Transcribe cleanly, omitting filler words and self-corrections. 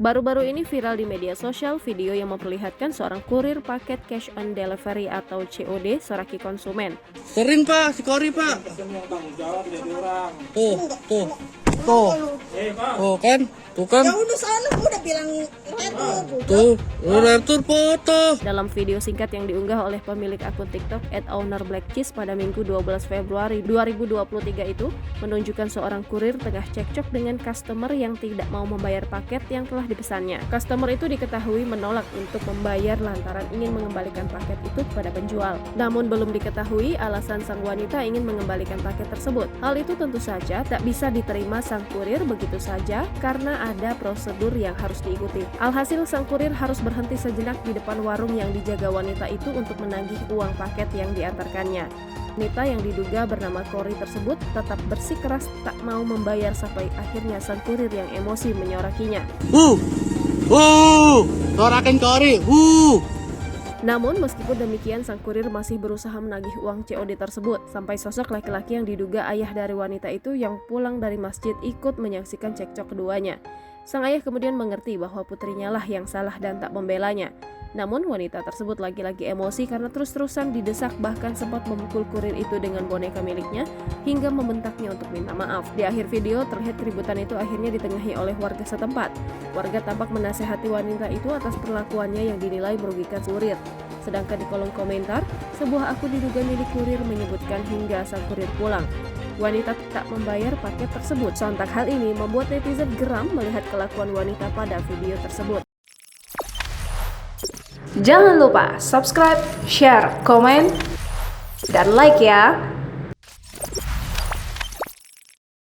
Baru-baru ini viral di media sosial video yang memperlihatkan seorang kurir paket cash on delivery atau COD soraki konsumen. Sering pak, si Kori pak. Tuh kan, Ya udah sana, udah bilang tuh, retur foto. Dalam video singkat yang diunggah oleh pemilik akun TikTok @ownerblackcheese pada Minggu 12 Februari 2023 itu menunjukkan seorang kurir tengah cekcok dengan customer yang tidak mau membayar paket yang telah dipesannya. Customer itu diketahui menolak untuk membayar lantaran ingin mengembalikan paket itu kepada penjual. Namun belum diketahui alasan sang wanita ingin mengembalikan paket tersebut. Hal itu tentu saja tak bisa diterima sang kurir begitu saja karena ada prosedur yang harus diikuti. Alhasil sang kurir harus berhenti sejenak di depan warung yang dijaga wanita itu untuk menagih uang paket yang diantarkannya. Wanita yang diduga bernama Kori tersebut tetap bersikeras tak mau membayar sampai akhirnya sang kurir yang emosi menyorakinya. Sorakin Kori, Namun meskipun demikian sang kurir masih berusaha menagih uang COD tersebut sampai sosok laki-laki yang diduga ayah dari wanita itu yang pulang dari masjid ikut menyaksikan cekcok keduanya. Sang ayah kemudian mengerti bahwa putrinya lah yang salah dan tak membelanya. Namun wanita tersebut lagi-lagi emosi karena terus-terusan didesak bahkan sempat memukul kurir itu dengan boneka miliknya hingga membentaknya untuk minta maaf. Di akhir video terlihat keributan itu akhirnya ditengahi oleh warga setempat. Warga tampak menasehati wanita itu atas perlakuannya yang dinilai merugikan kurir. Sedangkan di kolom komentar, sebuah akun diduga milik kurir menyebutkan hingga sang kurir pulang wanita tak membayar paket tersebut. Sontak hal ini membuat netizen geram melihat kelakuan wanita pada video tersebut. Jangan lupa subscribe, share, komen, dan like ya.